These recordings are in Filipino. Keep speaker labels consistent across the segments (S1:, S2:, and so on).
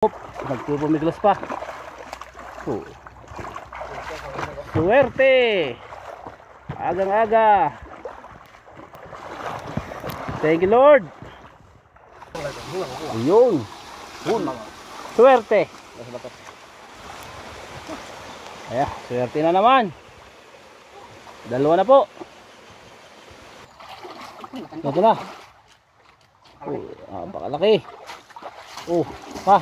S1: Nagpupumiglas pa. Suwerte. Agang-aga. Thank you, Lord. Ayun. Suwerte. Ayan, suwerte na naman. Dalawa na po. Ito na. Napakalaki. Pa.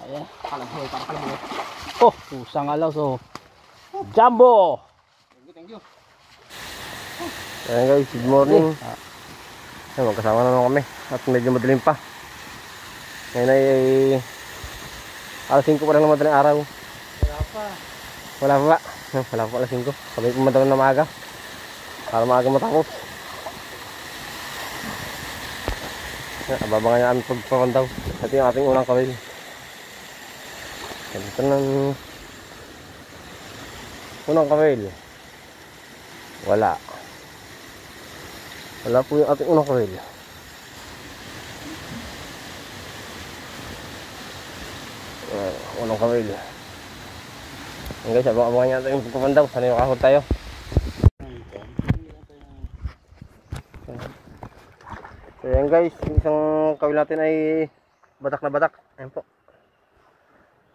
S1: Ayan. Pusang alaw. So, jumbo.
S2: Thank you.
S3: Ayan guys, good morning. Ayan, magkasama na naman kami. At medyo madilim pa. Ngayon ay alas 5 pa lang naman ng araw. Wala pa. Wala pa alas 5. Kami pumunta na maaga. Para maaga matapos. Abangan niya aming pagpapandaw. Ito yung ating unang kawil. Ito ng unang kawil. Wala po yung ating unang kawil. Unang kawil. Ang guys, abangan niya natin yung pagpapandaw. Sana yung kahod tayo. So yan guys, isang kawil natin ay batak na batak. Ayan po.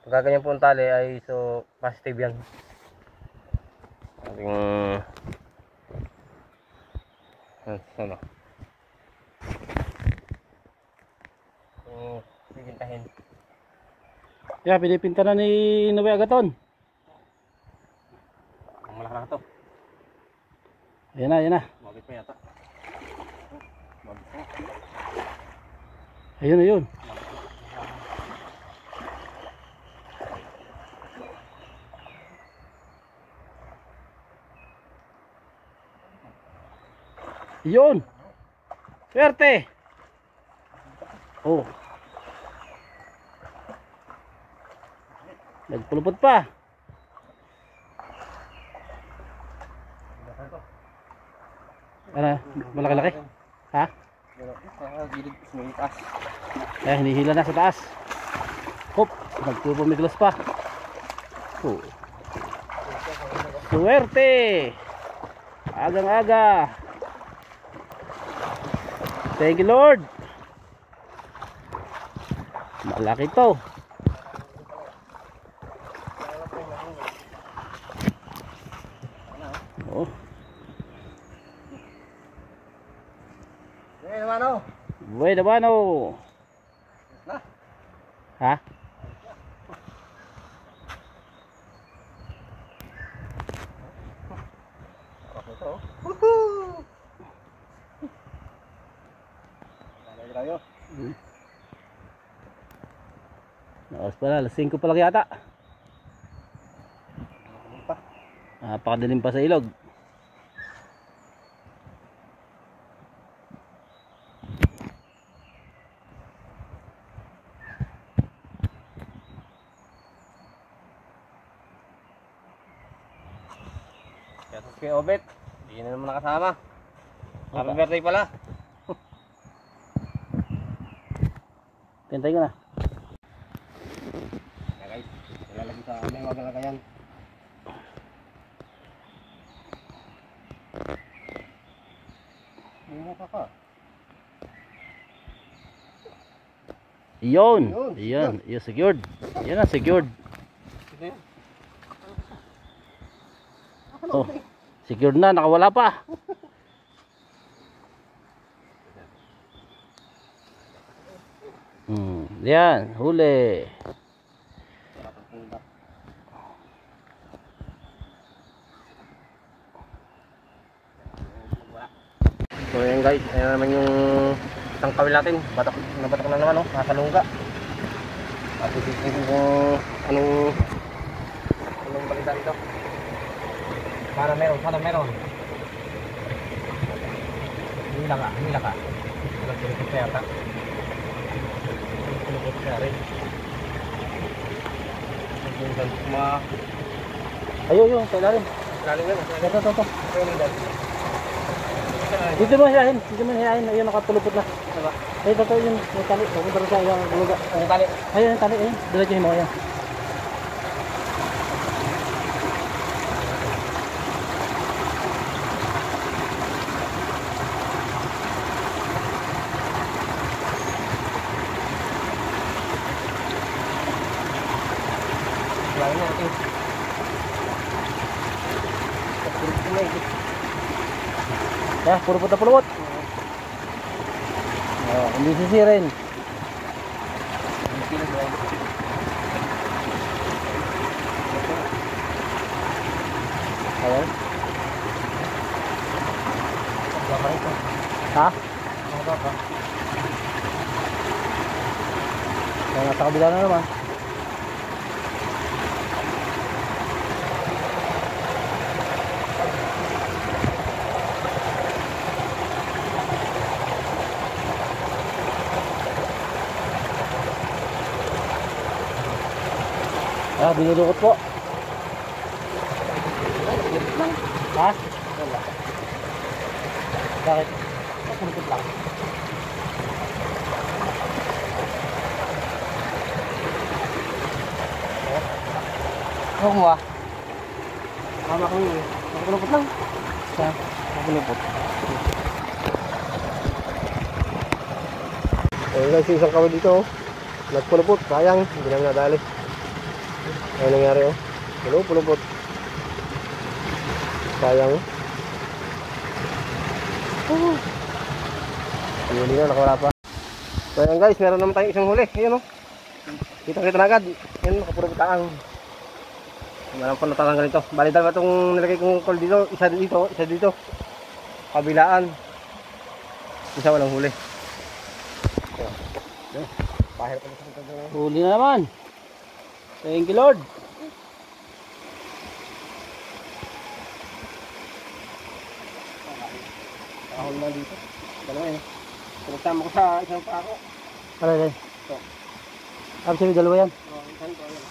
S3: Pagka ganyan po ang tali ay so positive yan. Ating ano? Pipintahin.
S1: Yeah, pinipinta na ni Noe Agaton.
S3: Ang malaki na ito.
S1: Ayan na, ayan na.
S3: Mabit pa yata.
S1: Ayun, ayun. Yun. Swerte. Nagpulupot pa. Ano? Malaki-laki? Ha? Hinihila na sa taas. Nagpupumiglas pa. Suwerte. Agang-aga. Thank you, Lord. Malaki to. Buhay naman o. Ha? Oras pala, alas 5 pa lang yata. Napakadilim pa sa ilog.
S3: Kasos kay Obet, hindi na naman nakasama. Happy birthday pala.
S1: Pintay ko na.
S3: Kaya guys, ilalagay sa aming magalagayan.
S1: Yun. Yan. Yan, secured. Yan na, secured. Secured na, nakawala pa. Yan, huli.
S3: So yan guys, ayan naman yung isang kawil natin. Batak na naman, nasa lungga. At isipin kung anong balita dito. Sana meron. Hila ka. Nagpulupot pa yata. Nagpulupot siya rin. Ayun, sa ilalim. Ito.
S1: Dito mo hilahin. Dito mo hilahin. Ayun, nakatulupot na. Diba? Ayun, totoo yun. May tali. Pupunta rin sa iyong buluga. Ang tali. Ayun, yung tali. Ayun. Diretso mo yan.
S3: Lain natin.
S1: Ya, pulupot na pulupot. Oh, hindi sisirin. Ayan. Ha? Kaya nasa kabila na naman. Ah, binulukot po. Ha? Wala. Bakit? Pulupot lang. Ako mo ah. Mama ko yun eh. Pulupot lang. Sa? Pulupot.
S3: Ayun guys, isang kawal dito oh. Nagpulupot, sayang, hindi namin nadali. Ano nangyari oh? Pulupot. Sayang oh. Hindi na, nakawala pa. So ayan guys, meron naman tayong isang huli. Ayan oh. Kita na agad. Ayan, nakapulupot taang. Walang pa natatanggal ito. Bali dalawa itong nilagay kong call dito. Isa dito. Kabilaan. Isa walang huli. Pahirap pa sa ito.
S1: Huli na naman. Thank you Lord.
S3: Ahon na dito. Dalawa eh. Pagtama ko sa isang pa ako.
S1: Alay.
S3: Ito.
S1: Sabi dalawa yan.
S3: Isang ko yan.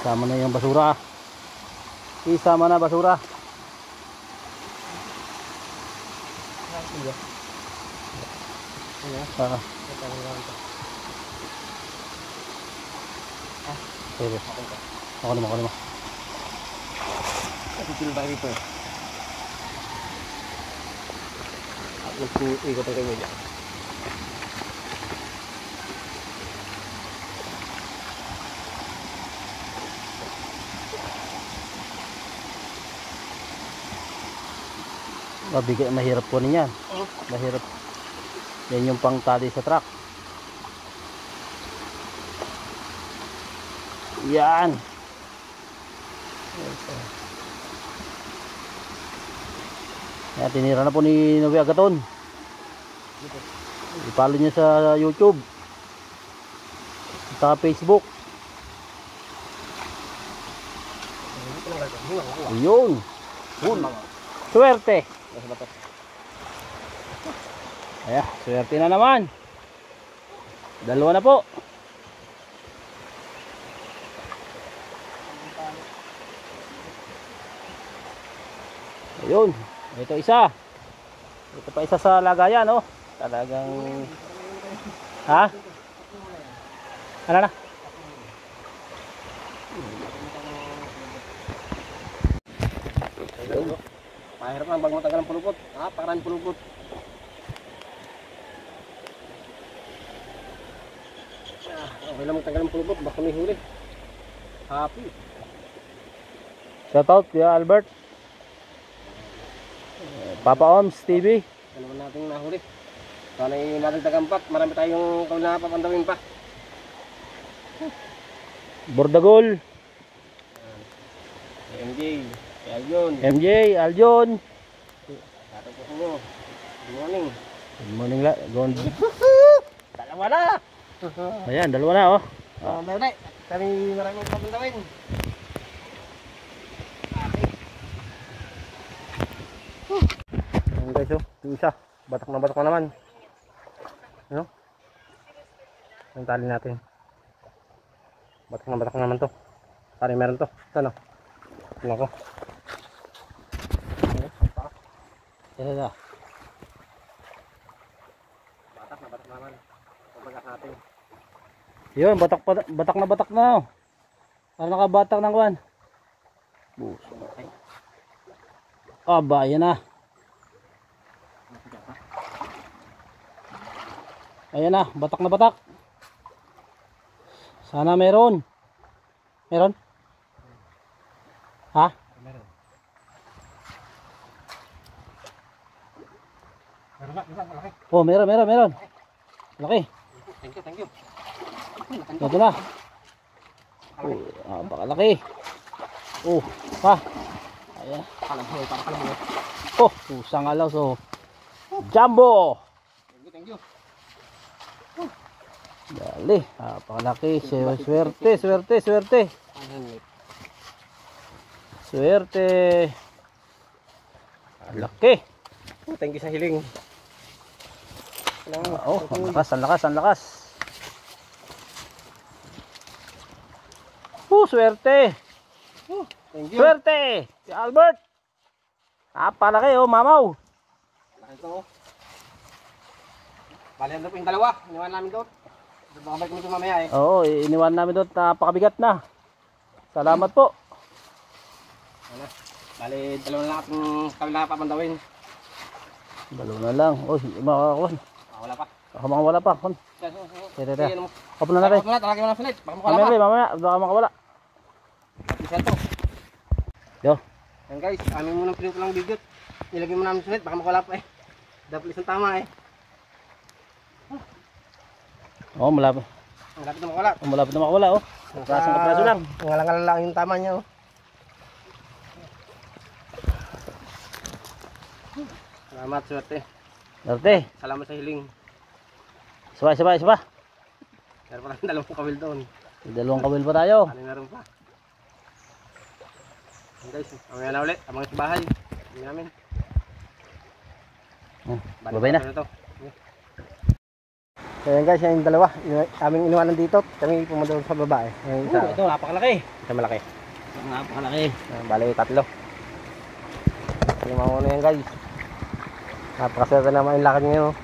S1: Isama na yung basura. Isama na basura. Sige. Ako naman.
S3: Titil tayo dito. Ikot ang kayo dyan.
S1: Mabigay, mahirap po niyan. Mahirap. Yan yung pang tali sa truck. Yan. Yan, tinira na po ni Novi Agaton. I-follow niyo sa YouTube. Sa Facebook. Ayun. Swerte. Ayan, swerte na naman. Dalawa na po. Ayun, ito isa. Ito pa isa sa lagayan, oh. Talagang ha? Ano na?
S3: Mahirap lang bago matagal ang pulupot. Parang pulupot. Okay lang matagal ang pulupot. Baka may huli. Happy.
S1: Shoutout kuya Albert. Papa Oms TV.
S3: Ano naman natin nahuli. Sana yung matagdagan pa. Marami tayong kawal na papandawin pa.
S1: Bordagol. MJ, Aljon.
S3: Tapos mo. Good morning.
S1: Good morning la.
S3: Dalawa na.
S1: Ayan, dalawa na oh.
S3: Meron eh. Kami maraming papandawin. Ayan guys oh. Yung isa. Batak na naman. Ano? Ang tali natin. Batak na naman to. Tali meron to. Ano? Tingnan ko.
S1: Yan na.
S3: Batak na naman. Pagbagas natin.
S1: Yun, batak na. Para nakabatak ng kwan. Buso. Aba, yan na. Ayan na, batak na batak. Sana meron. Meron? Ha?
S3: Meron. Malaki.
S1: Oh, meron. Laki.
S3: Thank you.
S1: Ito na. Oh, bakalaki. Oh, pa. Ayan.
S3: Pakalam.
S1: Oh, pusang alaw. So, jumbo.
S3: Thank you.
S1: Dali. Pakalaki. Swerte. Laki.
S3: Oh, thank you sa hiling.
S1: Oh, ang lakas. Swerte.
S3: Thank you.
S1: Swerte. Si Albert. Palaki oh, mamaw.
S3: Laki ito. Bali na po yung dalawa. Iniwan namin doon. Babalik kami ito mamaya eh.
S1: Oo, iniwan namin doon. Napakabigat na. Salamat po.
S3: Ano? Bali, dalawa na lang at kabila papandawin.
S1: Dalawa na lang. Oh, makakakuan.
S3: Wala pa.
S1: Mga wala pa. Kun. Tete. Open na natin.
S3: Talagay mo na sulit. Baka makawala pa.
S1: Mamaya, baka makawala.
S3: Isa to.
S1: Yo.
S3: Yan guys, amin munang pinuto lang video. Nilagay mo namin sulit. Baka makawala pa eh. Dapat isang tama eh.
S1: Oh, malapit.
S3: Malapit na makawala.
S1: Malapit na makawala oh. Kapraso lang.
S3: Ngalangal lang yung tama niya oh. Salamat, swerte.
S1: Darte.
S3: Salamat sa hiling.
S1: Sabay.
S3: Meron pa lang dalawang kawil doon.
S1: Dalawang kawil pa tayo.
S3: Ano meron pa? Yan guys, mamaya na ulit. Abang sa bahay. Hindi namin.
S1: Babay na.
S3: So yan guys, yung dalawa. Aming iniwanan dito. Kami pumunta sa babae. Yung isa.
S1: Ito, napakalaki.
S3: Isa malaki.
S1: Napakalaki.
S3: Bali, tatlo. Yung mga una yan guys. Napakaswerte naman yung lakad nyo.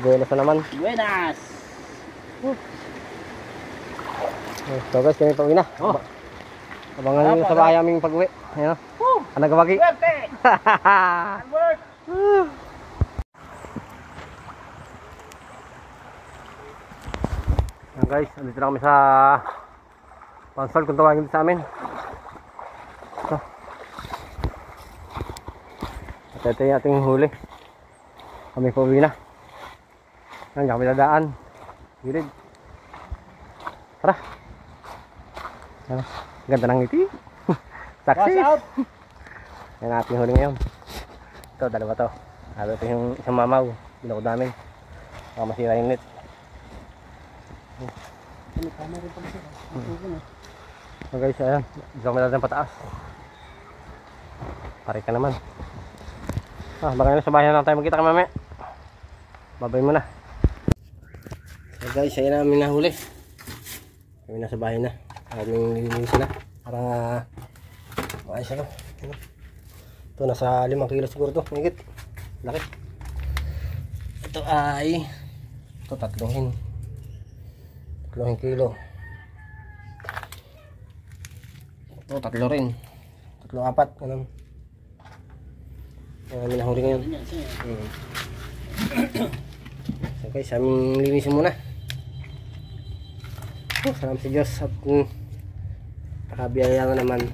S3: Buenas na naman.
S1: Buenas.
S3: So guys, kami pauwi na. Abangan nyo sa bahay aming pag-uwi. Ayan o. Anagawagi.
S1: Swerte. Albert.
S3: Ayan guys, andito na kami sa pansol kung tawagin dito sa amin. At ito yung ating huli. Kami pauwi na. Ayan, kami dadaan. Gilid. Tara. Ayan, ganda ng ngiti. Success.
S1: Watch out.
S3: Yan ating huli ngayon. Ito, dalawa to. Ito yung isang mamaw. Binukod namin. Baka masira yung net. So guys, ayan. Dito kami natin pataas. Pare ka naman. Baka nyo sa bahay na lang tayo magkita ka mamaya. Babay mo na. So guys, ayan namin nahuli. Kami nasa bahay na. Aming nilinisin na. Parang maayos ako. Ito nasa 5 kilo siguro to. Higit. Laki. Ito ay ito 3 kilo. Ito 3 rin. 3-4 ganun. Ayan, nahuli ngayon. So guys, aming linisin muna. Salamat sa Diyos at nakabiyaya naman.